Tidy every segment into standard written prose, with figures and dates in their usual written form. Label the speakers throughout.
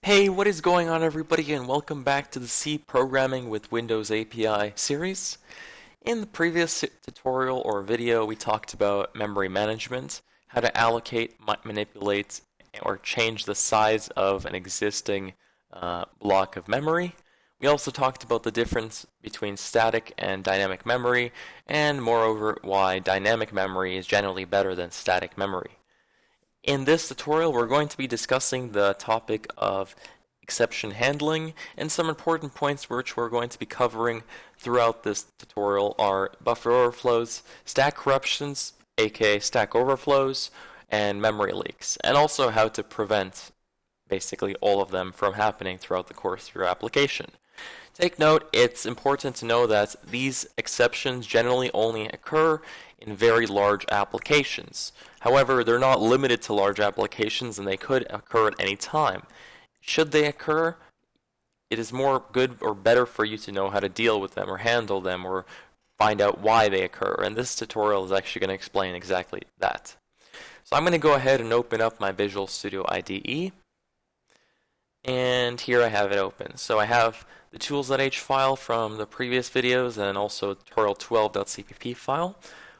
Speaker 1: Hey, what is going on everybody, and welcome back to the C Programming with Windows API series. In the previous tutorial or video, we talked about memory management, how to allocate, manipulate, or change the size of an existing block of memory. We also talked about the difference between static and dynamic memory, and moreover, why dynamic memory is generally better than static memory. In this tutorial, we're going to be discussing the topic of exception handling, and some important points which we're going to be covering throughout this tutorial are buffer overflows, stack corruptions, aka stack overflows, and memory leaks, and also how to prevent basically all of them from happening throughout the course of your application. Take note, it's important to know that these exceptions generally only occur in very large applications. However, they're not limited to large applications and they could occur at any time. Should they occur, it is more good or better for you to know how to deal with them or handle them or find out why they occur. And this tutorial is actually going to explain exactly that. So I'm going to go ahead and open up my Visual Studio IDE. And here I have it open. So I have the tools.h file from the previous videos and also tutorial12.cpp file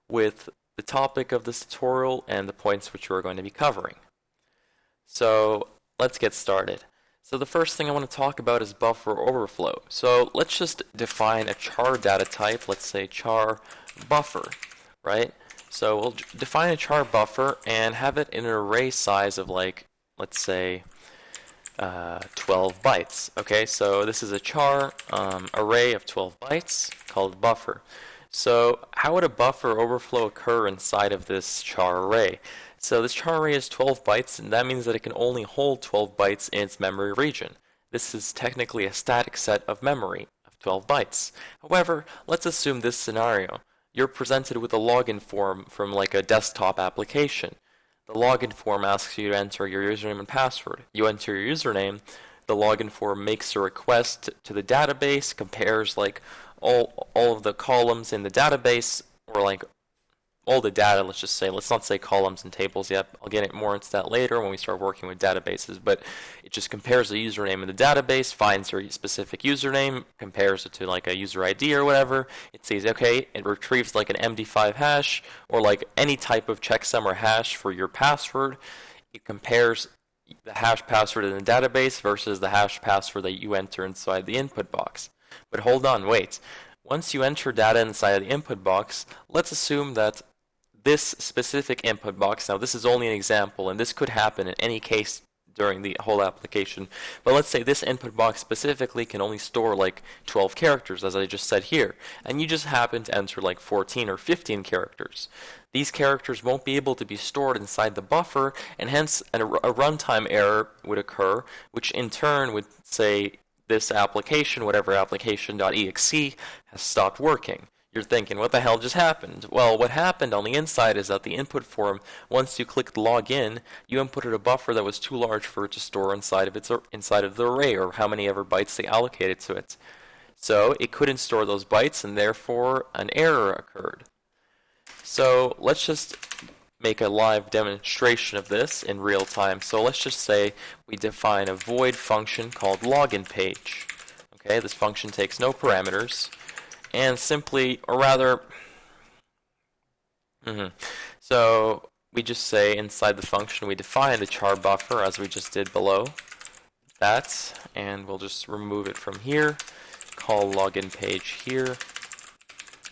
Speaker 1: with the topic of this tutorial and the points which we're going to be covering. So let's get started. So the first thing I want to talk about is buffer overflow. So let's just define a char data type, let's say char buffer, right? So we'll define a char buffer and have it in an array size of like, let's say, 12 bytes. Okay, so this is a char array of 12 bytes called buffer. So how would a buffer overflow occur inside of this char array? So this char array is 12 bytes, and that means that it can only hold 12 bytes in its memory region. This is technically a static set of memory of 12 bytes. However, let's assume this scenario. You're presented with a login form from like a desktop application. The login form asks you to enter your username and password. You enter your username, the login form makes a request to the database, compares like all of the columns in the database, or like all the data, let's just say. Let's not say columns and tables yet. I'll get more into that later when we start working with databases, but it just compares the username in the database, finds your specific username, compares it to like a user ID or whatever. It says, okay, it retrieves like an MD5 hash or like any type of checksum or hash for your password. It compares the hash password in the database versus the hash password that you enter inside the input box. But hold on, wait. Once you enter data inside the input box, let's assume that this specific input box, now this is only an example, and this could happen in any case during the whole application, but let's say this input box specifically can only store like 12 characters, as I just said here, and you just happen to enter like 14 or 15 characters. These characters won't be able to be stored inside the buffer, and hence a runtime error would occur, which in turn would say this application, whatever application.exe, has stopped working. You're thinking, what the hell just happened? Well, what happened on the inside is that the input form, once you clicked login, you inputted a buffer that was too large for it to store inside of the array, or how many ever bytes they allocated to it. So it couldn't store those bytes, and therefore an error occurred. So let's just make a live demonstration of this in real time. So let's just say we define a void function called login page. Okay, this function takes no parameters. And simply, or rather, so we just say inside the function we define the char buffer as we just did below that, and we'll just remove it from here, call login page here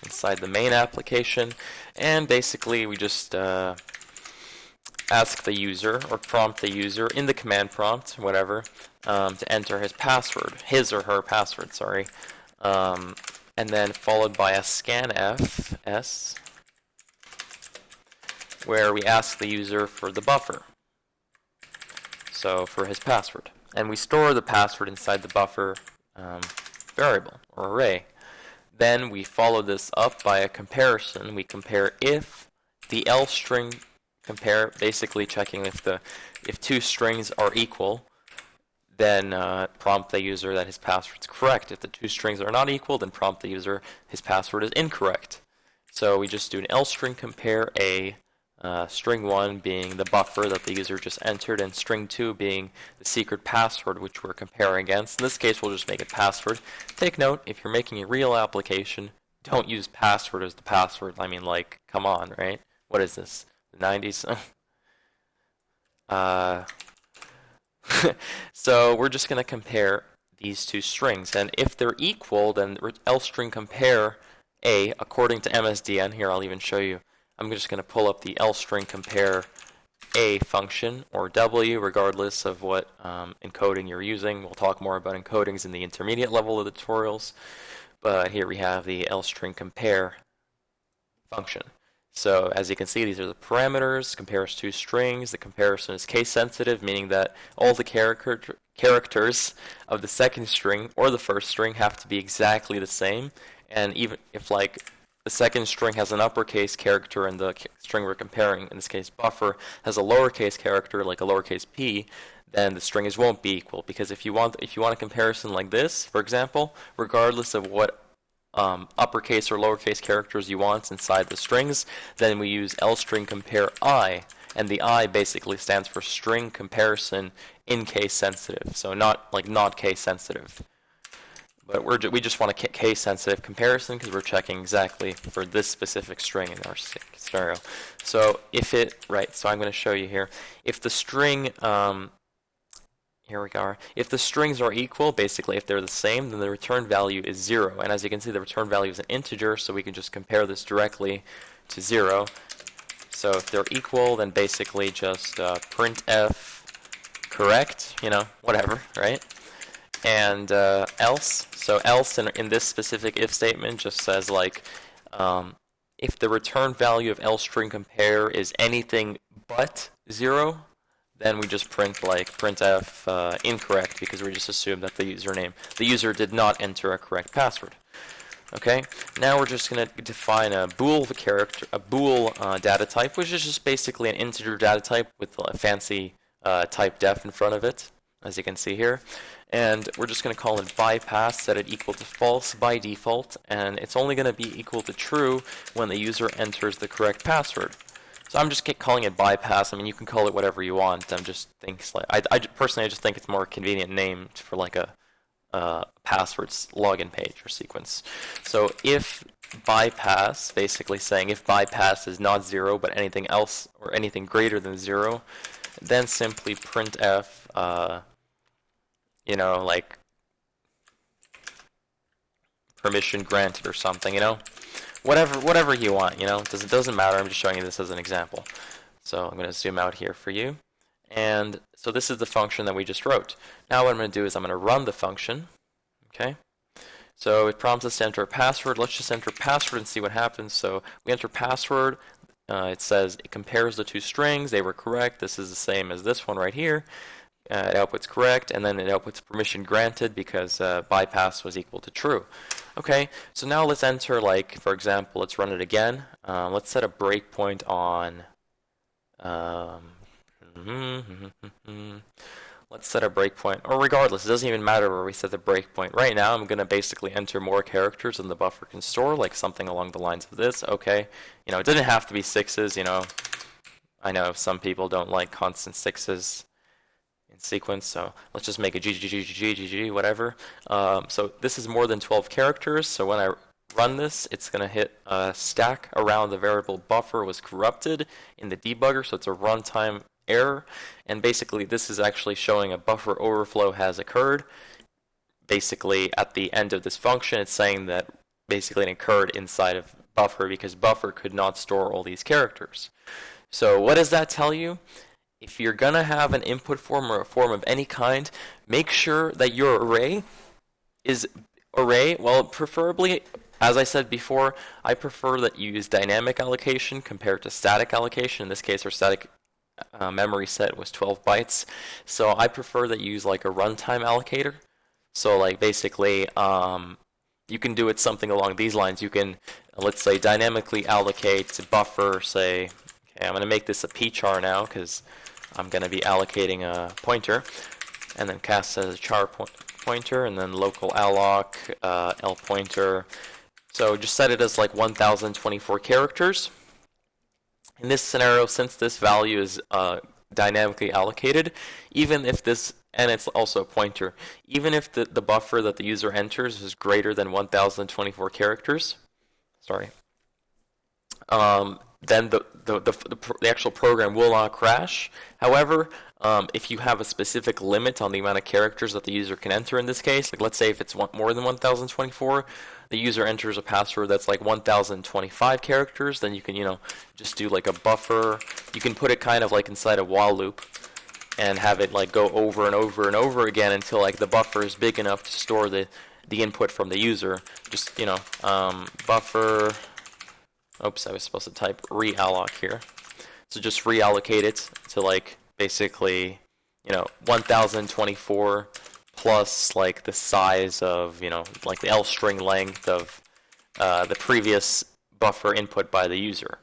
Speaker 1: inside the main application, and basically we just ask the user or prompt the user in the command prompt, whatever, to enter his password, his or her password, sorry. And then followed by a scanf s, where we ask the user for the buffer, so for his password. And we store the password inside the buffer variable or array. Then we follow this up by a comparison. We compare if the else string compare, basically checking if two strings are equal, then prompt the user that his password is correct. If the two strings are not equal, then prompt the user his password is incorrect. So we just do an else string compare a String 1 being the buffer that the user just entered, and string 2 being the secret password which we're comparing against. In this case, we'll just make it password. Take note, if you're making a real application, don't use password as the password. I mean, like, come on, right? What is this? The 90s? So we're just going to compare these two strings, and if they're equal, then else string compare A, according to MSDN, here I'll even show you. I'm just going to pull up the else string compare A function, or W, regardless of what encoding you're using. We'll talk more about encodings in the intermediate level of the tutorials, but here we have the else string compare function. So as you can see, these are the parameters, compares two strings. The comparison is case sensitive, meaning that all the characters of the second string or the first string have to be exactly the same. And even if like the second string has an uppercase character and the string we're comparing, in this case buffer, has a lowercase character like a lowercase p, then the strings won't be equal. Because if you want a comparison like this, for example, regardless of what uppercase or lowercase characters you want inside the strings, then we use else string compare I, and the I basically stands for string comparison in case sensitive, so not case sensitive. But we just want a case sensitive comparison because we're checking exactly for this specific string in our scenario. So if so I'm going to show you here. If the string here we go. If the strings are equal, basically if they're the same, then the return value is 0. And as you can see, the return value is an integer, so we can just compare this directly to 0. So if they're equal, then basically just printf correct, whatever, right? And else. So else in this specific if statement just says like, if the return value of else string compare is anything but 0, then we just print like printf incorrect, because we just assume that the user did not enter a correct password. Okay, now we're just going to define a bool data type, which is just basically an integer data type with a fancy type def in front of it, as you can see here. And we're just going to call it bypass, set it equal to false by default, and it's only going to be equal to true when the user enters the correct password. So I'm just calling it bypass. I mean, you can call it whatever you want. I personally just think it's a more convenient name for like a passwords login page or sequence. So if bypass, basically saying if bypass is not 0 but anything else or anything greater than 0, then simply printf, like permission granted or something, whatever you want, it doesn't matter. I'm just showing you this as an example. So I'm going to zoom out here for you. And so this is the function that we just wrote. Now what I'm going to do is I'm going to run the function. Okay. So it prompts us to enter a password. Let's just enter password and see what happens. So we enter password. It says it compares the two strings. They were correct. This is the same as this one right here. It outputs correct, and then it outputs permission granted because bypass was equal to true. Okay, so now let's enter, like, for example, let's run it again. Let's set a breakpoint on... let's set a breakpoint, or regardless, it doesn't even matter where we set the breakpoint. Right now, I'm going to basically enter more characters than the buffer can store, like something along the lines of this. Okay, it didn't have to be 6s, I know some people don't like constant 6s in sequence, so let's just make a GG, whatever. So this is more than 12 characters, so when I run this, it's going to hit a stack around the variable buffer was corrupted in the debugger, so it's a runtime error, and basically this is actually showing a buffer overflow has occurred. Basically at the end of this function, it's saying that basically it occurred inside of buffer because buffer could not store all these characters. So what does that tell you? If you're going to have an input form or a form of any kind, make sure that your array is well, preferably, as I said before, I prefer that you use dynamic allocation compared to static allocation. In this case, our static memory set was 12 bytes. So I prefer that you use like a runtime allocator. So like basically, you can do it something along these lines. You can, let's say, dynamically allocate buffer, say, okay, I'm going to make this a pchar now because I'm going to be allocating a pointer, and then cast as a char pointer, and then local alloc, L pointer. So just set it as like 1024 characters, In this scenario, since this value is dynamically allocated, even if this, and it's also a pointer, even if the buffer that the user enters is greater than 1024 characters, sorry, then the actual program will not crash. However, if you have a specific limit on the amount of characters that the user can enter in this case, like let's say if it's more than 1024, the user enters a password that's like 1025 characters, then you can, just do like a buffer. You can put it kind of like inside a while loop and have it like go over and over and over again until like the buffer is big enough to store the input from the user. Just, buffer. Oops, I was supposed to type realloc here. So just reallocate it to like basically, 1024 plus like the size of, like the L string length of the previous buffer input by the user.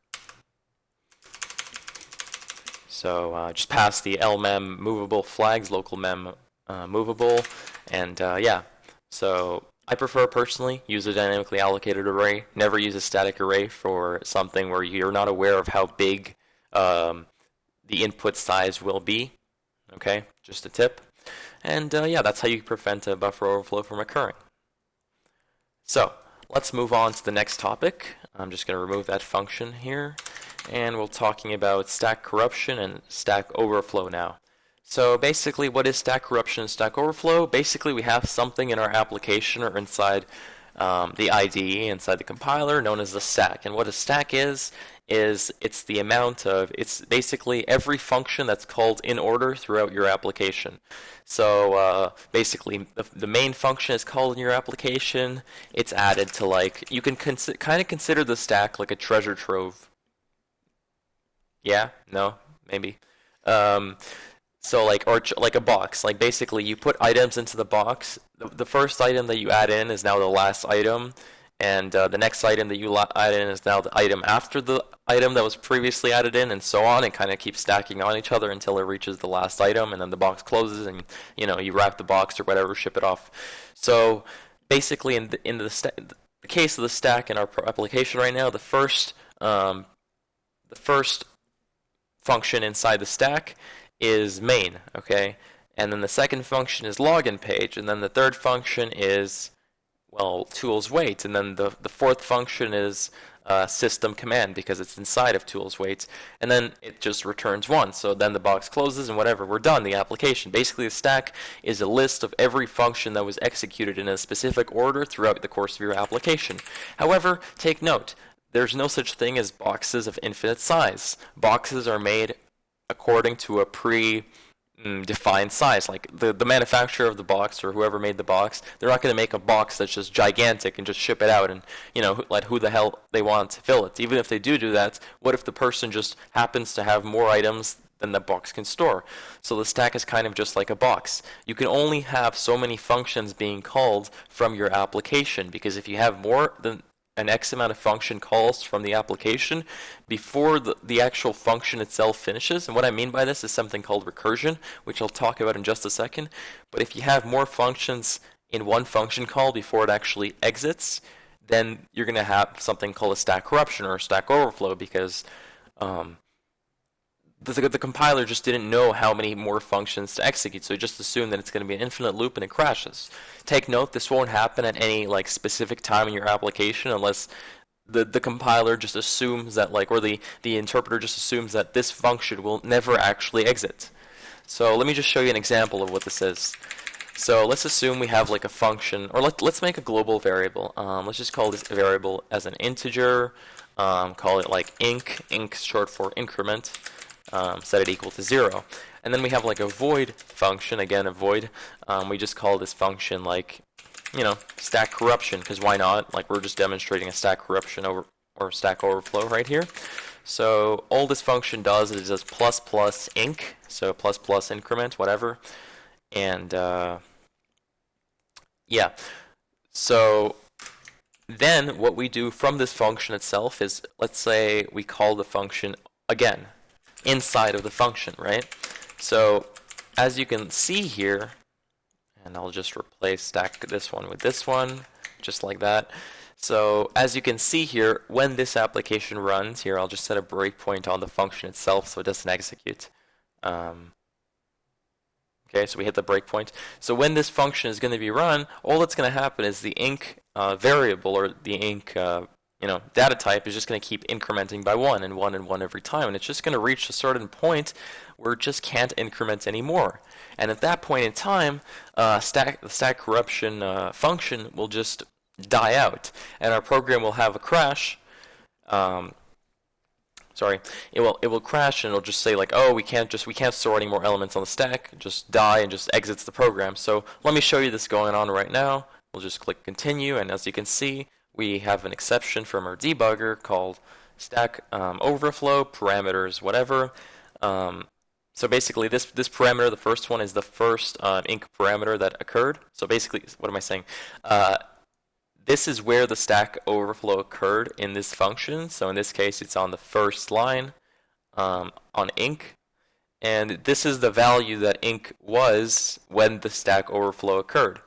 Speaker 1: So just pass the lmem movable flags, local mem movable, and yeah. So I prefer personally use a dynamically allocated array. Never use a static array for something where you're not aware of how big the input size will be. Okay, just a tip. And yeah, that's how you prevent a buffer overflow from occurring. So let's move on to the next topic. I'm just going to remove that function here. And we're talking about stack corruption and stack overflow now. So basically, what is stack corruption and stack overflow? Basically, we have something in our application or inside the IDE, inside the compiler, known as the stack. And what a stack is it's the amount of, it's basically every function that's called in order throughout your application. So basically, the main function is called in your application. It's added to like, you can kind of consider the stack like a treasure trove. Yeah? No? Maybe. So like, or like a box. Like basically, you put items into the box. The first item that you add in is now the last item, and the next item that you add in is now the item after the item that was previously added in, and so on. It kind of keeps stacking on each other until it reaches the last item, and then the box closes, and you wrap the box or whatever, ship it off. So basically, in the case of the stack in our application right now, the first function inside the stack is main, okay? And then the second function is login page, and then the third function is, well, tools wait, and then the fourth function is system command because it's inside of tools wait, and then it just returns 1. So then the box closes and whatever, we're done, the application. Basically, the stack is a list of every function that was executed in a specific order throughout the course of your application. However, take note, there's no such thing as boxes of infinite size. Boxes are made according to a pre-defined size. Like the manufacturer of the box or whoever made the box, they're not going to make a box that's just gigantic and just ship it out and let who the hell they want to fill it. Even if they do that, what if the person just happens to have more items than the box can store? So the stack is kind of just like a box. You can only have so many functions being called from your application, because if you have more than an X amount of function calls from the application before the actual function itself finishes. And what I mean by this is something called recursion, which I'll talk about in just a second. But if you have more functions in one function call before it actually exits, then you're going to have something called a stack corruption or a stack overflow, because the compiler just didn't know how many more functions to execute, so it just assumed that it's going to be an infinite loop and it crashes. Take note, this won't happen at any specific time in your application unless the compiler just assumes that or the interpreter just assumes that this function will never actually exit. So let me just show you an example of what this is. So let's assume we have a function, or let's make a global variable. Let's just call this variable as an integer. Call it inc. Inc is short for increment. Set it equal to 0. And then we have a void function, again a void. We just call this function stack corruption, because why not? We're just demonstrating a stack corruption or stack overflow right here. So all this function does is it does plus plus inc, so plus plus increment, whatever. And yeah, so then what we do from this function itself is, let's say we call the function again inside of the function, right? So as you can see here, and I'll just replace stack this one with this one, just like that. So as you can see here, when this application runs, here I'll just set a breakpoint on the function itself so it doesn't execute. Okay, so we hit the breakpoint. So when this function is going to be run, all that's going to happen is the inc variable, or the inc data type, is just going to keep incrementing by 1 and 1 and 1 every time, and it's just going to reach a certain point where it just can't increment anymore. And at that point in time, the stack corruption function will just die out, and our program will have a crash. It will crash, and it'll just say like, oh, we can't store any more elements on the stack. Just die and just exits the program. So let me show you this going on right now. We'll just click continue, and as you can see, we have an exception from our debugger called stack overflow parameters whatever. So basically, this parameter, the first one, is the first inc parameter that occurred. So basically, what am I saying? This is where the stack overflow occurred in this function. So in this case, it's on the first line on inc. And this is the value that inc was when the stack overflow occurred.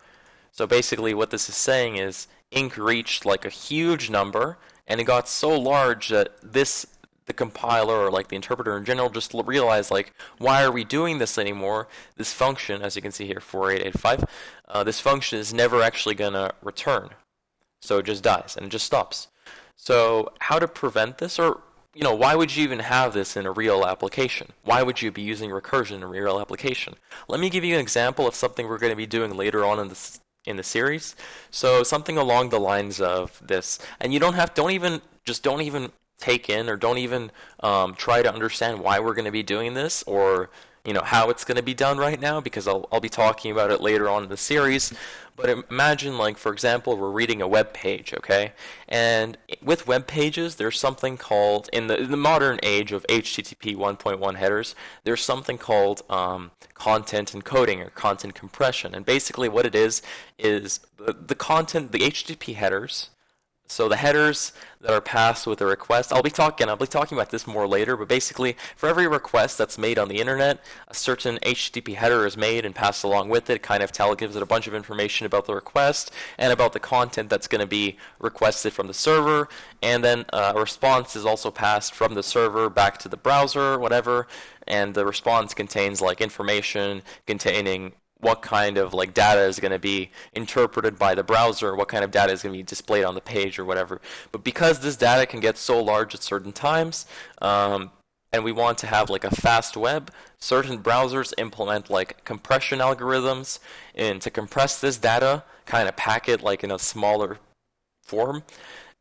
Speaker 1: So basically what this is saying is inc reached like a huge number, and it got so large that the compiler, or like the interpreter in general, just realized like, why are we doing this anymore? This function, as you can see here, 4885, this function is never actually going to return. So it just dies and it just stops. So how to prevent this, or why would you even have this in a real application? Why would you be using recursion in a real application? Let me give you an example of something we're going to be doing later on in the series. So something along the lines of this, and you don't even take in, or don't even try to understand why we're going to be doing this, or how it's going to be done right now, because I'll be talking about it later on in the series. But imagine, like, for example, we're reading a web page, okay? And with web pages, there's something called, in the modern age of HTTP 1.1 headers, there's something called content encoding or content compression. And basically what it is the content, the HTTP headers. So the headers that are passed with a request, I'll be talking about this more later, but basically for every request that's made on the internet, a certain HTTP header is made and passed along with it. Kind of gives it a bunch of information about the request and about the content that's going to be requested from the server, and then a response is also passed from the server back to the browser, whatever, and the response contains like information containing what kind of like data is going to be interpreted by the browser, what kind of data is going to be displayed on the page or whatever. But because this data can get so large at certain times, and we want to have like a fast web, certain browsers implement like compression algorithms and to compress this data, kind of pack it like in a smaller form,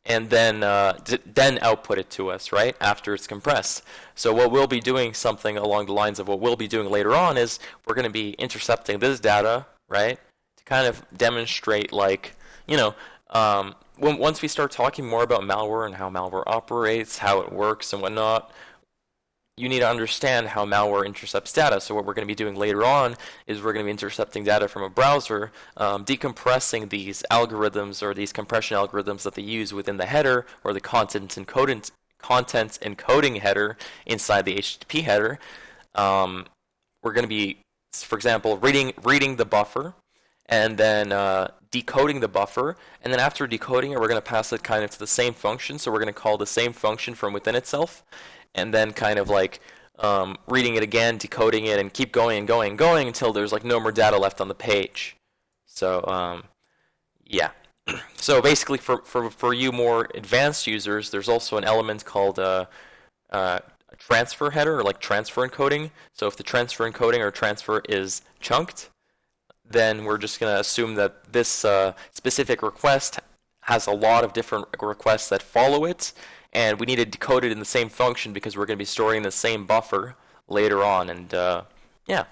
Speaker 1: and then output it to us, right, after it's compressed. So what we'll be doing, something along the lines of what we'll be doing later on, is we're going to be intercepting this data, right, to kind of demonstrate, like, once we start talking more about malware and how malware operates, how it works and whatnot, you need to understand how malware intercepts data. So what we're going to be doing later on is we're going to be intercepting data from a browser, decompressing these algorithms or these compression algorithms that they use within the header or the content encoding header inside the HTTP header. We're going to be, for example, reading the buffer and then decoding the buffer, and then after decoding it, we're going to pass it kind of to the same function. So we're going to call the same function from within itself, and then kind of like reading it again, decoding it, and keep going and going and going until there's like no more data left on the page. So yeah. So basically, for you more advanced users, there's also an element called a transfer header, or like transfer encoding. So if the transfer encoding or transfer is chunked, then we're just going to assume that this specific request has a lot of different requests that follow it, and we need to decode it in the same function because we're going to be storing the same buffer later on. And yeah,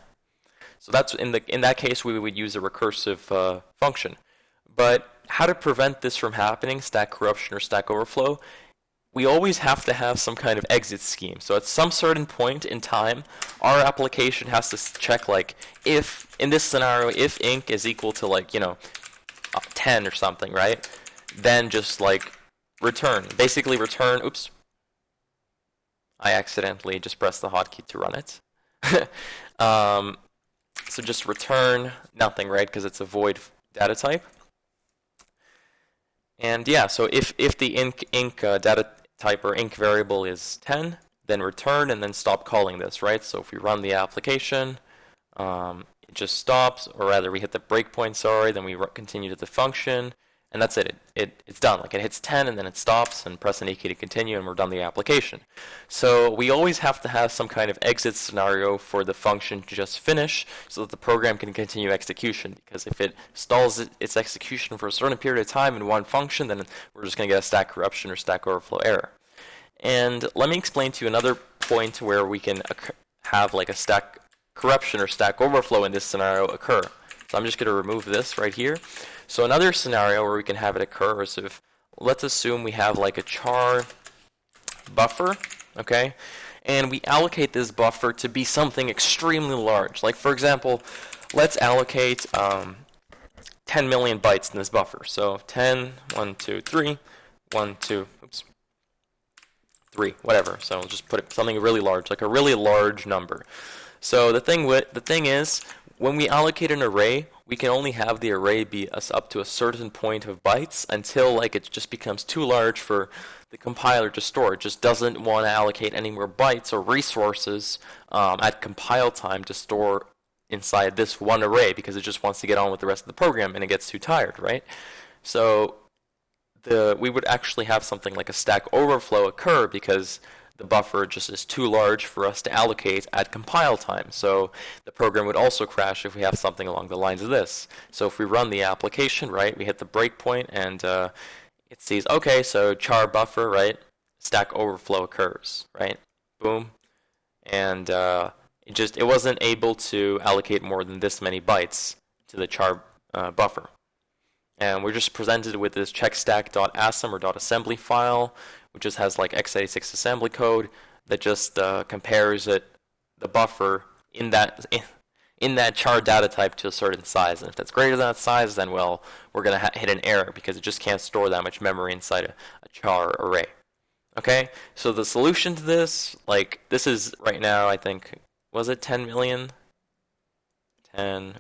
Speaker 1: so that's in that case we would use a recursive function. But how to prevent this from happening, stack corruption or stack overflow? We always have to have some kind of exit scheme. So at some certain point in time, our application has to check, like, if, in this scenario, if inc is equal to, like, 10 or something, right? Then just, like, return. Basically return, oops. I accidentally just pressed the hotkey to run it. So just return nothing, right? Because it's a void data type. And yeah, so if the inc data type or inc variable is 10, then return and then stop calling this, right? So if we run the application, it just stops, or rather we hit the breakpoint, sorry, then we continue to the function, and that's it. It's done. Like it hits 10 and then it stops, and press an E key to continue, and we're done the application. So we always have to have some kind of exit scenario for the function to just finish so that the program can continue execution. Because if it stalls its execution for a certain period of time in one function, then we're just going to get a stack corruption or stack overflow error. And let me explain to you another point where we can have like a stack corruption or stack overflow in this scenario occur. So I'm just going to remove this right here. So another scenario where we can have it occur is if, let's assume we have like a char buffer, okay? And we allocate this buffer to be something extremely large. Like for example, let's allocate 10 million bytes in this buffer. So 10, 1, 2, 3, 1, 2, oops, 3, whatever. So we'll just put something really large, like a really large number. So the thing is, when we allocate an array, we can only have the array be up to a certain point of bytes until like it just becomes too large for the compiler to store. It just doesn't want to allocate any more bytes or resources at compile time to store inside this one array because it just wants to get on with the rest of the program and it gets too tired, right? So we would actually have something like a stack overflow occur because the buffer just is too large for us to allocate at compile time. So the program would also crash if we have something along the lines of this. So if we run the application, right, we hit the breakpoint and it sees, okay, so char buffer, right, stack overflow occurs, right, boom, and it wasn't able to allocate more than this many bytes to the char buffer. And we're just presented with this checkstack.asm or .assembly file, which just has like x86 assembly code that just compares the buffer in that char data type to a certain size. And if that's greater than that size, then well, we're going to hit an error because it just can't store that much memory inside a char array. Okay, so the solution to this, like this is right now, I think, was it 10 million? 10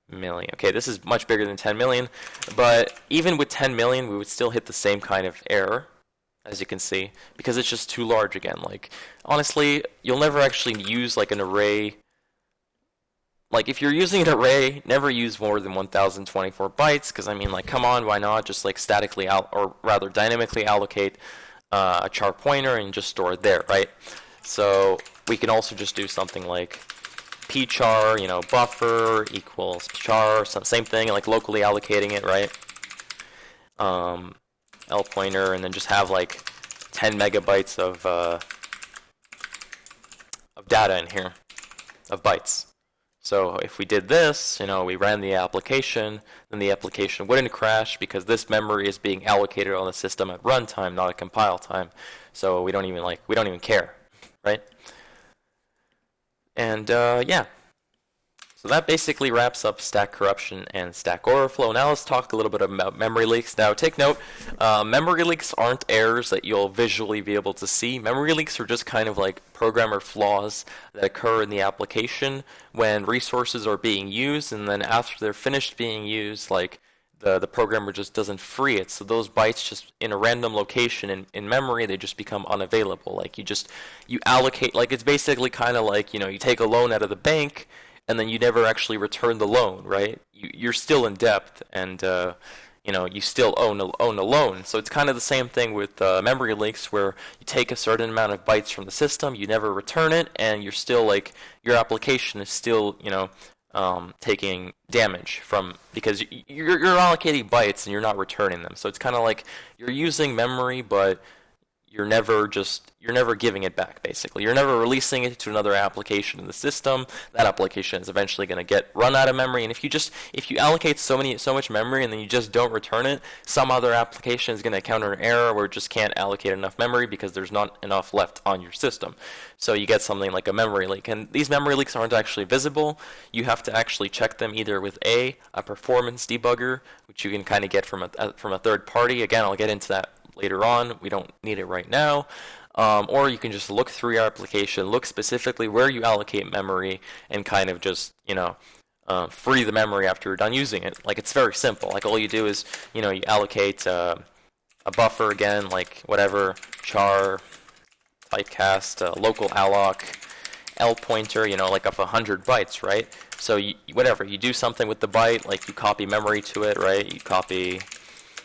Speaker 1: million. Okay, this is much bigger than 10 million, but even with 10 million, we would still hit the same kind of error, as you can see, because it's just too large again. Like, honestly, you'll never actually use like an array. Like, if you're using an array, never use more than 1024 bytes, because I mean, like, come on, why not just like statically or rather dynamically allocate a char pointer and just store it there, right? So we can also just do something like pchar, buffer equals char, same thing, like locally allocating it, right? L pointer, and then just have like 10 megabytes of data in here, of bytes. So if we did this, we ran the application, then the application wouldn't crash because this memory is being allocated on the system at runtime, not at compile time. So we don't even care, right? And yeah, so that basically wraps up stack corruption and stack overflow. Now let's talk a little bit about memory leaks. Now take note, memory leaks aren't errors that you'll visually be able to see. Memory leaks are just kind of like programmer flaws that occur in the application when resources are being used, and then after they're finished being used, like the programmer just doesn't free it. So those bytes just in a random location in memory, they just become unavailable. Like you allocate, like it's basically kind of like, you take a loan out of the bank and then you never actually return the loan, right? You're still in debt and you still own a loan. So it's kind of the same thing with memory leaks where you take a certain amount of bytes from the system, you never return it, and you're still like, your application is still, taking damage from, because you're allocating bytes and you're not returning them. So it's kind of like you're using memory, but you're never giving it back, basically. You're never releasing it to another application in the system. That application is eventually going to get run out of memory, and if you allocate so much memory and then you just don't return it, some other application is going to encounter an error where it just can't allocate enough memory because there's not enough left on your system. So you get something like a memory leak, and these memory leaks aren't actually visible. You have to actually check them either with a performance debugger, which you can kind of get from a third party. Again, I'll get into that later on. We don't need it right now. Or you can just look through your application, look specifically where you allocate memory, and kind of just, free the memory after you're done using it. Like, it's very simple. Like, all you do is, you allocate a buffer again, like whatever, char, typecast, local alloc, L pointer, like of 100 bytes, right? So whatever, you do something with the byte, like you copy memory to it, right? You copy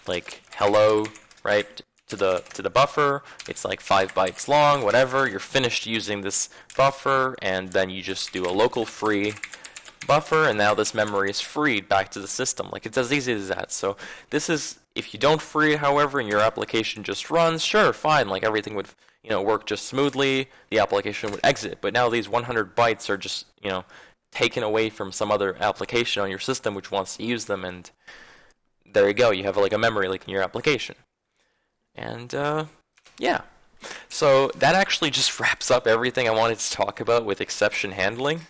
Speaker 1: like hello, right, to the buffer. It's like 5 bytes long, whatever. You're finished using this buffer, and then you just do a local free buffer, and now this memory is freed back to the system. Like, it's as easy as that. So this is, if you don't free it, however, and your application just runs, sure, fine, like everything would work just smoothly, the application would exit. But now these 100 bytes are just taken away from some other application on your system which wants to use them, and there you go, you have like a memory leak in your application. And yeah, so that actually just wraps up everything I wanted to talk about with exception handling.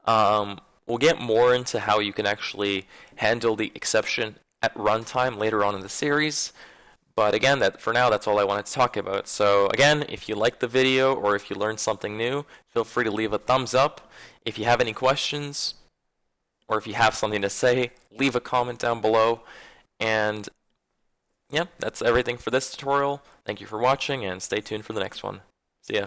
Speaker 1: We'll get more into how you can actually handle the exception at runtime later on in the series. But again, for now, that's all I wanted to talk about. So again, if you liked the video or if you learned something new, feel free to leave a thumbs up. If you have any questions or if you have something to say, leave a comment down below. And yeah, that's everything for this tutorial. Thank you for watching, and stay tuned for the next one. See ya.